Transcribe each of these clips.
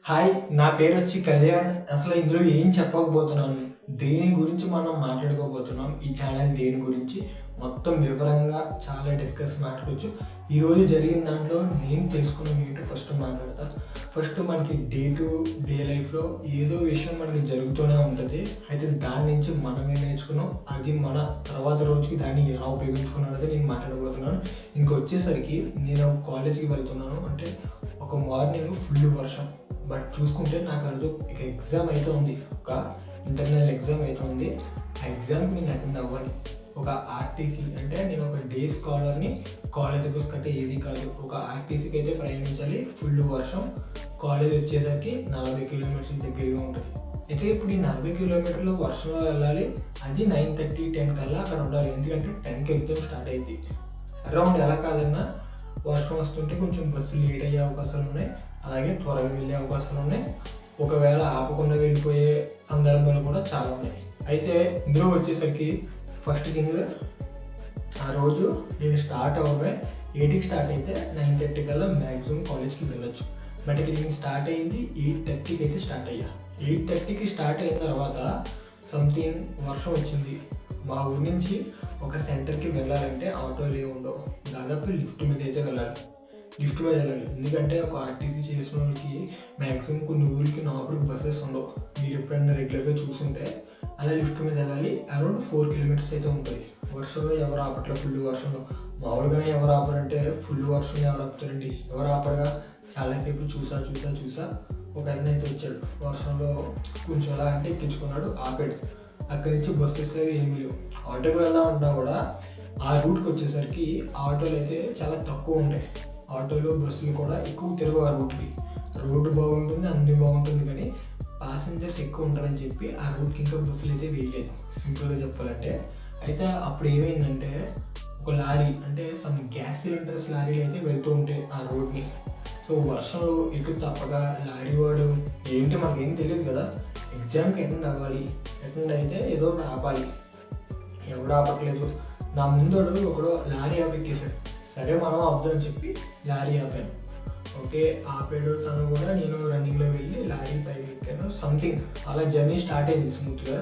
Hi! నా పేరొచ్చి కళ్యాణ్. అసలు ఇందులో ఏం చెప్పకపోతున్నాను. దేని గురించి మనం మాట్లాడుకోబోతున్నాం. ఈ ఛానల్ దేని గురించి మొత్తం వివరంగా చాలా డిస్కస్ మాట్లాడొచ్చు. ఈరోజు జరిగిన దాంట్లో నేను తెలుసుకున్నది ఏంటో ఫస్ట్ మాట్లాడతా. ఫస్ట్ మనకి డే టు డే లైఫ్‌లో ఏదో విషయం మనకి జరుగుతూనే ఉంటది. అయితే దాని నుంచి మనం ఏం నేర్చుకున్నాం, అది మన తర్వాత రోజుకి దాన్ని ఎలా ఉపయోగించుకున్నామనేది నేను మాట్లాడబోతున్నాను. ఇంకొచ్చేసరికి నేను కాలేజ్‌కి వెళ్తున్నాను. అంటే ఒక మార్నింగ్ ఫుల్ వర్షం. బట్ చూసుకుంటే నాకు అది ఇక ఎగ్జామ్ అయితే ఉంది. ఒక ఇంటర్నల్ ఎగ్జామ్ అయితే ఉంది. ఆ ఎగ్జామ్కి నేను అటెండ్ అవ్వాలి. ఒక ఆర్టీసీ అంటే నేను ఒక డే స్కాలర్ని. కాలేజ్ బస్ కంటే ఏది కాదు. ఒక ఆర్టీసీకి అయితే ప్రయాణించాలి. ఫుల్ వర్షం. కాలేజ్ వచ్చేసరికి 40 కిలోమీటర్స్ దగ్గరగా ఉంటుంది. అయితే ఇప్పుడు ఈ 40 కిలోమీటర్లు వర్షంలో వెళ్ళాలి. అది 9:30, 10 కల్లా అక్కడ ఉండాలి. ఎందుకంటే 10కి ఎగ్జామ్ స్టార్ట్ అయింది. అరౌండ్ ఎలా కాదన్నా వర్షం వస్తుంటే కొంచెం బస్సులు లేట్ అయ్యే అవకాశాలు ఉన్నాయి. అలాగే త్వరగా వెళ్ళే అవకాశాలు ఉన్నాయి. ఒకవేళ ఆపకుండా వెళ్ళిపోయే సందర్భాలు కూడా చాలా ఉన్నాయి. అయితే ఇందులో వచ్చేసరికి ఫస్ట్ థింగ్, ఆ రోజు నేను స్టార్ట్ అవ్వమే 8కి స్టార్ట్ అయితే 9:30 కల్లా మ్యాక్సిమం కాలేజ్కి వెళ్ళొచ్చు. బట్ ఇక్కడ నేను స్టార్ట్ అయింది 8:30కి అయితే స్టార్ట్ అయ్యా. 8:30కి స్టార్ట్ అయిన తర్వాత సంథింగ్ వర్షం వచ్చింది. మా ఊరి నుంచి ఒక సెంటర్కి వెళ్ళాలంటే ఆటోలు ఏమి ఉండవు. దాదాపు లిఫ్ట్ మీద అయితే వెళ్ళాలి. లిఫ్ట్ మీద వెళ్ళాలి. ఎందుకంటే ఒక ఆర్టీసీ చేసిన వాళ్ళకి మ్యాక్సిమం కొన్ని ఊరికి నార్మల్ బస్సెస్ ఉండవు. మీరు ఎప్పుడైనా రెగ్యులర్గా చూసుంటే అలా లిఫ్ట్ మీద వెళ్ళాలి. అరౌండ్ 4 కిలోమీటర్స్ అయితే ఉంటుంది. వర్షంలో ఎవరు ఆపట్లేదు. ఫుల్ వర్షంలో మామూలుగానే ఎవరు ఆపరంటే ఫుల్ వర్షంలో ఎవరు ఆపుతారండి? ఎవరు ఆపరుగా. చాలాసేపు చూసా ఒక అతను అయితే వచ్చాడు. వర్షంలో కొంచెం ఎలా అంటే ఎక్కించుకున్నాడు, ఆపాడు. అక్కడి నుంచి బస్సెస్ ఏమీ లేవు. ఆటోకి వెళ్దామన్నా కూడా ఆ రూట్కి వచ్చేసరికి ఆటోలు అయితే చాలా తక్కువ ఉంటాయి. ఆటోలు బస్సులు కూడా ఎక్కువ తిరగవు ఆ రూట్కి. రోడ్డు బాగుంటుంది, అన్నీ బాగుంటుంది, కానీ ప్యాసింజర్స్ ఎక్కువ ఉంటారని చెప్పి ఆ రూట్కి ఇంకా బస్సులు అయితే వేయలేదు, సింపుల్గా చెప్పాలంటే. అయితే అప్పుడు ఏమైందంటే ఒక లారీ, అంటే సమ్ గ్యాస్ సిలిండర్స్ లారీలు అయితే వెళ్తూ ఉంటాయి ఆ రోడ్ని. సో వర్షంలో ఇటు తప్పగా లారీ వాడు ఏంటి మనకేం తెలియదు కదా. ఎగ్జామ్కి అటెండ్ అవ్వాలి. అటెండ్ అయితే ఏదో ఒకటి ఆపాలి. ఎవడు ఆపట్లేదు. నా ముందోడు ఒకడు లారీ ఆపెక్కేశాడు. సరే మనం ఆపుదామని చెప్పి లారీ ఆపాను. ఓకే ఆపాడు తను కూడా. నేను రన్నింగ్లో వెళ్ళి లారీ పైకి ఎక్కాను. సంథింగ్ అలా జర్నీ స్టార్ట్ అయింది స్మూత్గా.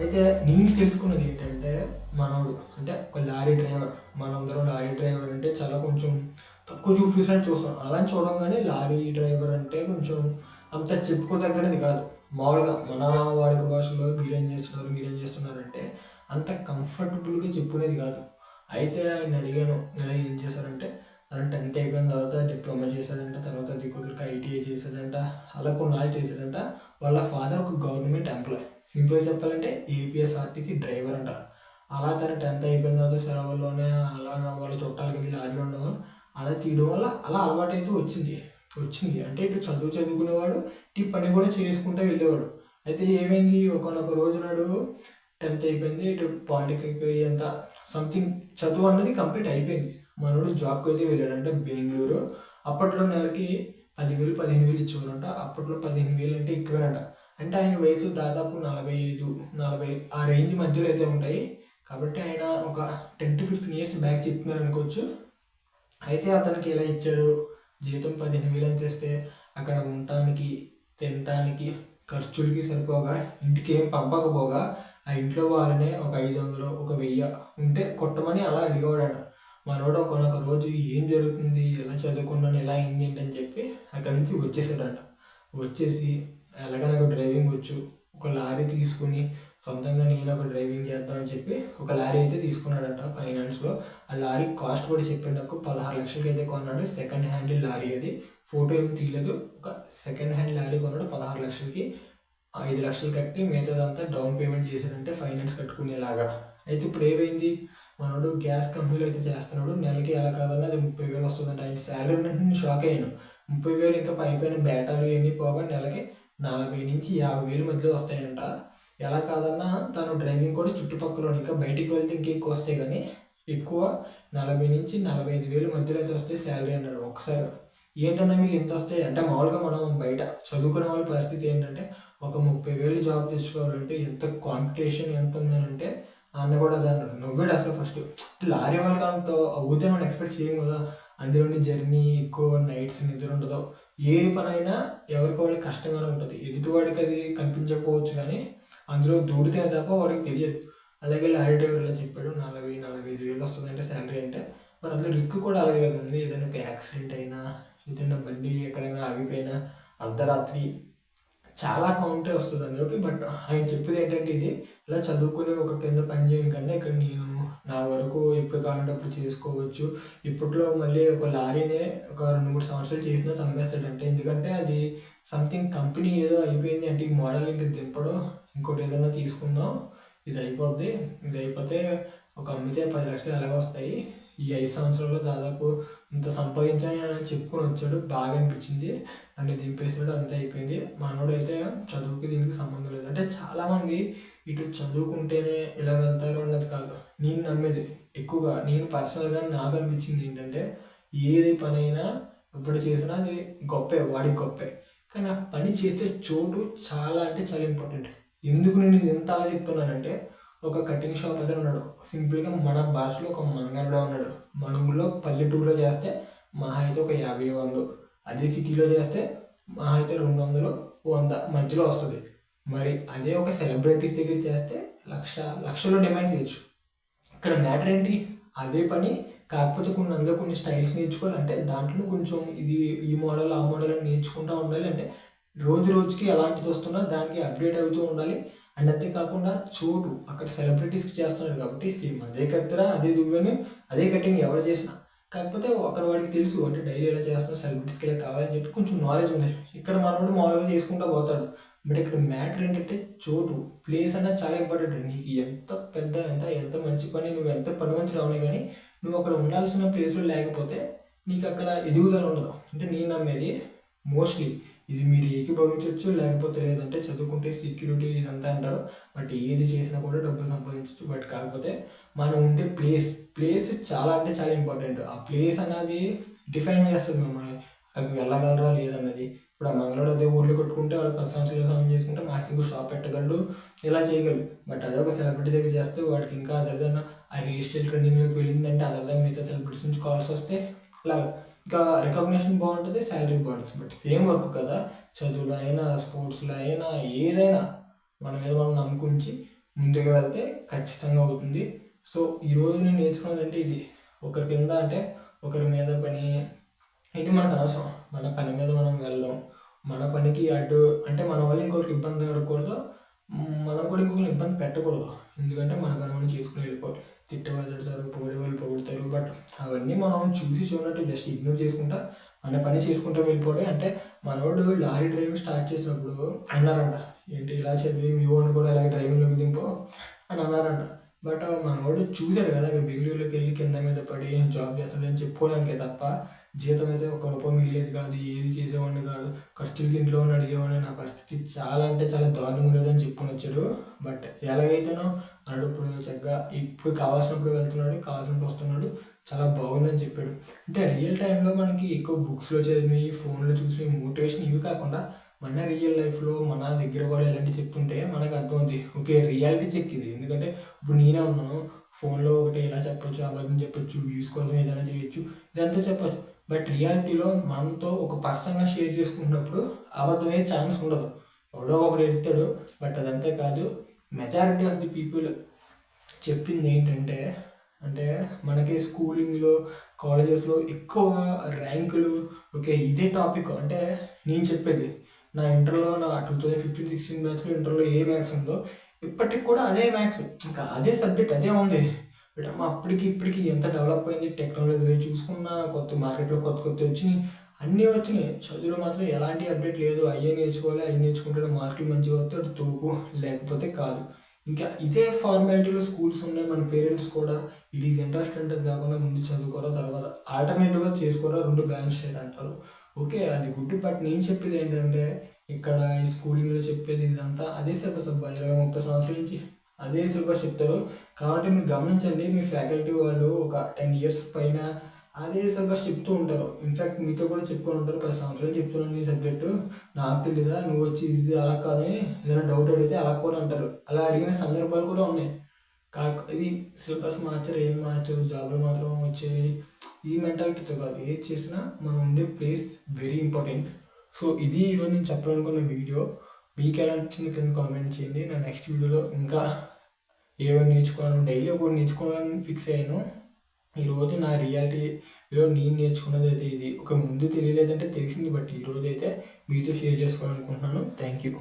అయితే నేను తెలుసుకున్నది ఏంటంటే, మనోడు అంటే ఒక లారీ డ్రైవర్, మనందరం లారీ డ్రైవర్ అంటే చాలా కొంచెం తక్కువ చూపిస్తున్నట్టు చూస్తాం. అలా చూడంగానే లారీ డ్రైవర్ అంటే కొంచెం అంత చెప్పుకోదగ్గనది కాదు. మామూలుగా మన వాడుక భాషలో మీరేం చేస్తున్నారంటే అంత కంఫర్టబుల్గా చెప్పుకునేది కాదు. అయితే ఆయన అడిగాను, ఇలా ఏం చేశారంటే తను 10th అయిపోయిన తర్వాత డిప్లొమా చేశాడంట. తర్వాత అది కుదిరికి ఐటీఐ చేశాడంట. అలా కొన్నాళ్ళు చేశాడంట. వాళ్ళ ఫాదర్ ఒక గవర్నమెంట్ ఎంప్లాయ్. సింపుల్గా చెప్పాలంటే ఏపీఎస్ఆర్టీసీ డ్రైవర్ అంట. అలా తను 10th అయిపోయిన తర్వాత సెలవుల్లోనే అలా వాళ్ళ చుట్టాలకి వెళ్ళి లారీ ఉండడం అలా తీయడం వల్ల అలా అలవాటైతే వచ్చింది. అంటే ఇటు చదువుకునేవాడు, ఇటు పని కూడా చేసుకుంటూ వెళ్ళేవాడు. అయితే ఏమైంది, ఒకనొక రోజు నాడు 10th అయిపోయింది. ఇటు పాలిటెక్నిక్ అంత సంథింగ్ చదువు అన్నది కంప్లీట్ అయిపోయింది. మనోడు జాబ్కి అయితే వెళ్ళాడంటే బెంగళూరు. అప్పట్లో నెలకి 10,000 15,000 ఇచ్చేవారంట. అప్పట్లో 15,000 అంటే ఎక్కువేనంట. అంటే ఆయన వయసు దాదాపు 45, 40 ఆ రేంజ్ మధ్యలో అయితే ఉంటాయి. కాబట్టి ఆయన ఒక 10 to 15 ఇయర్స్ బ్యాక్ చెప్తున్నారు అనుకోవచ్చు. అయితే అతనికి ఇలా ఇచ్చాడు. జీతం 15,000 అని చేస్తే అక్కడ ఉండటానికి, తినటానికి, ఖర్చులకి సరిపోగా, ఇంటికి ఏం పంపకపోగా ఆ ఇంట్లో వాళ్ళనే ఒక 500, ఒక 1000 ఉంటే కొట్టమని అలా అడిగేవాడట. మనోడు ఒకనొక రోజు ఏం జరుగుతుంది, ఎలా చదువుకున్నాను, ఎలా అయింది ఏంటని చెప్పి అక్కడి నుంచి వచ్చేసాడంట. వచ్చేసి ఎలాగైనా డ్రైవింగ్ వచ్చు, ఒక లారీ తీసుకుని సొంతంగా నేను ఒక డ్రైవింగ్ చేద్దామని చెప్పి ఒక లారీ అయితే తీసుకున్నాడంట ఫైనాన్స్లో. ఆ లారీ కాస్ట్ కూడా చెప్పాడు నాకు. 16 లక్షలకి అయితే కొన్నాడు. సెకండ్ హ్యాండ్ లారీ అది. ఫోటో ఏమి తీయలేదు. ఒక సెకండ్ హ్యాండ్ లారీ కొన్నాడు 16 లక్షలకి. 5 లక్షలు కట్టి మిగతాదంతా డౌన్ పేమెంట్ చేశాడంటే ఫైనాన్స్ కట్టుకునేలాగా. అయితే ఇప్పుడు ఏమైంది, మనోడు గ్యాస్ కంపెనీలో అయితే చేస్తున్నాడు. నెలకి ఎలా కాదన్నా అది 30,000 వస్తుందంట. ఆయన శాలరీ అంటే నేను షాక్ అయ్యాను. 30,000 ఇంకా పైపైన బేటాలు ఇవన్నీ పోగా నెలకి 40,000-50,000 మధ్యలో వస్తాయంట. ఎలా కాదన్నా తను డ్రైవింగ్ కూడా చుట్టుపక్కల ఇంకా బయటికి వెళ్తే ఇంకెక్కువ వస్తాయి, కానీ ఎక్కువ 40,000-45,000 మధ్యలో అయితే వస్తాయి శాలరీ అన్నాడు. ఒకసారి ఏంటన్నా మీకు ఎంత వస్తాయి అంటే, మామూలుగా మనం బయట చదువుకునే వాళ్ళ పరిస్థితి ఏంటంటే ఒక 30,000 జాబ్ తెచ్చుకోవాలంటే ఎంత కాంపిటీషన్ ఎంత ఉందనంటే అన్న కూడా అదే అన్నాడు. నవ్వాడు అసలు ఫస్ట్. లారీ వాళ్ళకి అంత అవుతే మనం ఎక్స్పెక్ట్ చేయం కదా. అందులోని జర్నీ ఎక్కువ, నైట్స్ నిద్ర ఉండదు. ఏ పనైనా ఎవరికి వాళ్ళకి కష్టంగానే ఉంటుంది. ఎదుటివాడికి అది కనిపించకపోవచ్చు కానీ అందులో దూరితే తప్ప వాడికి తెలియదు. అలాగే లారీ డ్రైవర్ ఇలా చెప్పాడు 40,000-45,000 వస్తుందంటే శాలరీ అంటే, మరి అందులో రిస్క్ కూడా అలాగే కదా ఉంది. ఏదైనా ఒక యాక్సిడెంట్ అయినా, ఏదైనా బండి ఎక్కడైనా ఆగిపోయినా, అర్ధరాత్రి చాలా కౌంటే వస్తుంది అందులోకి. బట్ ఆయన చెప్పేది ఏంటంటే ఇది, ఇలా చదువుకుని ఒక కింద పని చేయడం కన్నా ఇక్కడ నేను నా వరకు ఎప్పుడు కావాలంటే అప్పుడు చేసుకోవచ్చు. ఇప్పట్లో మళ్ళీ ఒక లారీనే ఒక 2-3 సంవత్సరాలు చేసినా చంపేస్తాడంటే, ఎందుకంటే అది సంథింగ్ కంపెనీ ఏదో అయిపోయింది అంటే ఈ మోడల్ ఇంక దింపడం, ఇంకోటి ఏదైనా తీసుకుందాం, ఇది అయిపోద్ది, ఇది అయిపోతే ఒక అమ్మితే 10 లక్షలు ఎలాగో వస్తాయి, ఈ 5 సంవత్సరాల్లో దాదాపు ఇంత సంపాదించాలని ఆయన చెప్పుకొని వచ్చాడు. బాగా అనిపించింది. అంటే దింపేసాడు, అంతే అయిపోయింది. మనోడు అయితే చదువుకి దీనికి సంబంధం లేదు. అంటే చాలామంది ఇటు చదువుకుంటేనే ఇలా వెళ్తారు అన్నది కాదు. నేను నమ్మేది ఎక్కువగా, నేను పర్సనల్గా నాకు అనిపించింది ఏంటంటే, ఏది పనైనా ఎప్పుడు చేసినా అది గొప్పే, వాడికి గొప్పే. కానీ ఆ పని చేసే చోటు చాలా అంటే చాలా ఇంపార్టెంట్. ఎందుకు నేను ఇది ఎంత అలా చెప్తున్నానంటే, ఒక కటింగ్ షాప్ అయితే ఉన్నాడు. సింపుల్గా మన భాషలో ఒక మంగళుడు ఉన్నాడు. మన ఊళ్ళో పల్లెటూరులో చేస్తే మహా అయితే ఒక 50-100, అదే సిటీలో చేస్తే మహా అయితే 200-100 మధ్యలో వస్తుంది. మరి అదే ఒక సెలబ్రిటీస్ దగ్గర చేస్తే లక్షలో డిమాండ్ చేయొచ్చు. ఇక్కడ మ్యాటర్ ఏంటి, అదే పని కాకపోతే అందులో కొన్ని స్టైల్స్ నేర్చుకోవాలి. అంటే దాంట్లో కొంచెం ఇది ఈ మోడల్ ఆ మోడల్ అని నేర్చుకుంటూ ఉండాలి. అంటే రోజు రోజుకి ఎలాంటిది వస్తున్నా దానికి అప్డేట్ అవుతూ ఉండాలి. అండ్ అంతేకాకుండా చోటు అక్కడ సెలబ్రిటీస్కి చేస్తున్నారు కాబట్టి సేమ్ అదే కత్తెర, అదే దువ్వెను, అదే కటింగ్ ఎవరు చేసినా, కాకపోతే అక్కడ వాడికి తెలుసు అంటే డైలీ ఎలా చేస్తున్నా, సెలబ్రిటీస్కి ఇలా కావాలని చెప్పి కొంచెం నాలెడ్జ్ ఉంది. ఇక్కడ మనోడు మామూలుగా చేసుకుంటూ పోతాడు. బట్ ఇక్కడ మ్యాటర్ ఏంటంటే చోటు, ప్లేస్ అనేది చాలా ఇంపార్టెంట్. నీకు ఎంత పెద్ద ఎంత మంచి పని, నువ్వు ఎంత పని మంచి రావునే కానీ నువ్వు అక్కడ ఉండాల్సిన ప్లేస్లో లేకపోతే నీకు అక్కడ ఎదుగుదల ఉండదు. అంటే నేను నమ్మేది మోస్ట్లీ ఇది మీరు ఏకీభవించవచ్చు, లేకపోతే లేదంటే చదువుకుంటే సెక్యూరిటీ ఇదంతా అంటారు. బట్ ఏది చేసినా కూడా డబ్బులు సంపాదించవచ్చు. బట్ కాకపోతే మనం ఉండే ప్లేస్ చాలా అంటే చాలా ఇంపార్టెంట్. ఆ ప్లేస్ అనేది డిఫైన్ చేస్తుంది మమ్మల్ని, అక్కడికి వెళ్ళగలరా లేదన్నది. ఇప్పుడు ఆ మంగళవాడు అదే ఊర్లో కొట్టుకుంటే వాళ్ళు 10 సంవత్సరాలు సమయం చేసుకుంటే మాకు ఇంకో షాప్ పెట్టగలడు, ఇలా చేయగలడు. బట్ అదే ఒక సెలబ్రిటీ దగ్గర చేస్తే వాడికి ఇంకా అదర్దన్న ఆ హెయిర్ స్టైల్ ట్రెండింగ్లోకి వెళ్ళిందంటే అదర్దన్న మిగతా సెలబ్రిటీస్ నుంచి కాల్స్ వస్తే ఇలా ఇంకా రికగ్నిషన్ బాగుంటుంది, శాలరీ బాగుంటుంది. బట్ సేమ్ వర్క్ కదా, చదువులో అయినా స్పోర్ట్స్లో అయినా ఏదైనా మన మీద మనం నమ్ముకుంచి ముందుకు వెళ్తే ఖచ్చితంగా అవుతుంది. సో ఈరోజు నేను నేర్చుకున్నదంటే ఇది, ఒకరి కింద అంటే ఒకరి మీద పని ఇది మనకు అనవసరం. మన పని మీద మనం వెళ్ళడం, మన పనికి అడ్డు అంటే మన వల్ల ఇంకొకరికి ఇబ్బంది కలగకూడదు, మనం కూడా ఇంకొకరిని ఇబ్బంది పెట్టకూడదు. ఎందుకంటే మన పని మనం చేసుకుని వెళ్ళిపోవాలి. తిట్టేవాళ్ళు తిడతారు, పొగిడే వాళ్ళు పొగుడతారు. బట్ అవన్నీ మనం చూసి చూడనట్టు జస్ట్ ఇగ్నోర్ చేసుకుంటా మన పని చేసుకుంటూ వెళ్ళిపోవడం. అంటే మనోడు లారీ డ్రైవింగ్ స్టార్ట్ చేసినప్పుడు అన్నారంట, ఏంటి ఇలా చదివి మీ ఓన్ కూడా ఇలాగే డ్రైవింగ్లోకి దింపో అని అన్నారంట. బట్ మనోడు చూశాడు కదా, బెంగళూరులోకి వెళ్ళి కింద మీద పడి జాబ్ చేస్తాడని చెప్పుకోవడానికే తప్ప జీతం అయితే ఒక్క రూపాయి మిగిలేదు కాదు, ఏది చేసేవాడిని కాదు, ఖర్చులకి ఇంట్లో ఉన్న అడిగేవాడిని, నా పరిస్థితి చాలా అంటే చాలా దారుణంగా ఉండేదని చెప్పుకొని వచ్చాడు. బట్ ఎలాగైతేనో అన్నాడు, ఇప్పుడు చక్కగా ఇప్పుడు కావాల్సినప్పుడు వెళ్తున్నాడు, కావాల్సినప్పుడు వస్తున్నాడు, చాలా బాగుందని చెప్పాడు. అంటే రియల్ టైంలో మనకి ఎక్కువ బుక్స్లో చదివి ఫోన్లో చూసి మోటివేషన్ ఇవి కాకుండా మన రియల్ లైఫ్లో మన దగ్గర వాళ్ళు ఎలాంటివి చెప్తుంటే మనకు అర్థమవుతుంది, ఓకే రియాలిటీ చెక్ ఇది. ఎందుకంటే ఇప్పుడు నేనే ఉన్నాను, ఫోన్లో ఒకటి ఎలా చెప్పొచ్చు, అబద్ధం చెప్పొచ్చు, వ్యూస్ కోసం ఏదైనా చేయొచ్చు, ఇదంతా చెప్పచ్చు. బట్ రియాలిటీలో మనతో ఒక పర్సన్గా షేర్ చేసుకున్నప్పుడు అబద్ధమయ్యే ఛాన్స్ ఉండదు. ఎవడో ఒకడు ఎడతాడు. బట్ అదంతే కాదు, మెజారిటీ ఆఫ్ ది పీపుల్ చెప్పింది ఏంటంటే, అంటే మనకి స్కూలింగ్లో కాలేజెస్లో ఎక్కువ ర్యాంకులు, ఓకే ఇదే టాపిక్. అంటే నేను చెప్పేది నా ఇంటర్లో, నా 2015-16 బ్యాచ్లో ఇంటర్లో ఏ మ్యాథ్స్ ఉందో ఇప్పటికి కూడా అదే మ్యాథ్స్, ఇంకా అదే సబ్జెక్ట్ అదే ఉంది. బట్ అమ్మ అప్పటికి ఇప్పటికి ఎంత డెవలప్ అయింది టెక్నాలజీ చూసుకున్న, కొత్త మార్కెట్లో కొత్త వచ్చినాయి, అన్నీ వచ్చినాయి. చదువులో మాత్రం ఎలాంటి అప్డేట్ లేదు. అయ్యే నేర్చుకోవాలి, అవి నేర్చుకుంటే మార్కులు మంచిగా వస్తే అది తోపు, లేకపోతే కాదు. ఇంకా ఇదే ఫార్మాలిటీలో స్కూల్స్ ఉన్నాయి. మన పేరెంట్స్ కూడా ఇది ఇంట్రెస్ట్ ఉంటుంది కాకుండా ముందు చదువుకోరా, తర్వాత ఆల్టర్నేటివ్గా చేసుకోరా, 2 బ్యాలెన్స్ చేయాలి అంటారు. ఓకే అది గుడ్. బట్ నేను చెప్పేది ఏంటంటే, ఇక్కడ ఈ స్కూలింగ్లో చెప్పేది ఇదంతా అదే సిలబస్ అబ్బా, 20-30 సంవత్సరాల నుంచి అదే సిలబస్ చెప్తారు. కాబట్టి మీరు గమనించండి, మీ ఫ్యాకల్టీ వాళ్ళు ఒక 10 ఇయర్స్ పైన అదే సిలబస్ చెప్తూ ఉంటారు. ఇన్ఫ్యాక్ట్ మీతో కూడా చెప్పుకొని ఉంటారు, 10 సంవత్సరాలు చెప్తున్నాను ఈ సబ్జెక్టు, నాకు తెలీదా, నువ్వు వచ్చి ఇది అలా కాదని ఏదైనా డౌట్ అడిగితే అలా కూడా అంటారు. అలా అడిగిన సందర్భాలు కూడా ఉన్నాయి. ఇది సిలబస్ మార్చరు, ఏం మార్చరు, జాబ్లో మాత్రం వచ్చేది ఈ మెంటాలిటీతో కాదు. ఏది చేసినా మనం ఉండే ప్లేస్ వెరీ ఇంపార్టెంట్. సో ఇది ఈరోజు నేను చెప్పాలనుకున్న వీడియో. మీకు ఎలా నచ్చింది కింద కామెంట్ చేయండి. నా నెక్స్ట్ వీడియోలో ఇంకా ఏమైనా నేర్చుకోవాలని, డైలీ ఒకటి నేర్చుకోవాలని ఫిక్స్ అయ్యాను. ఈరోజు నా రియాలిటీలో నేను నేర్చుకున్నది అయితే ఇది. ఒక ముందు తెలియలేదంటే తెలిసింది, బట్ ఈరోజు అయితే మీతో షేర్ చేసుకోవాలనుకుంటున్నాను. Thank you.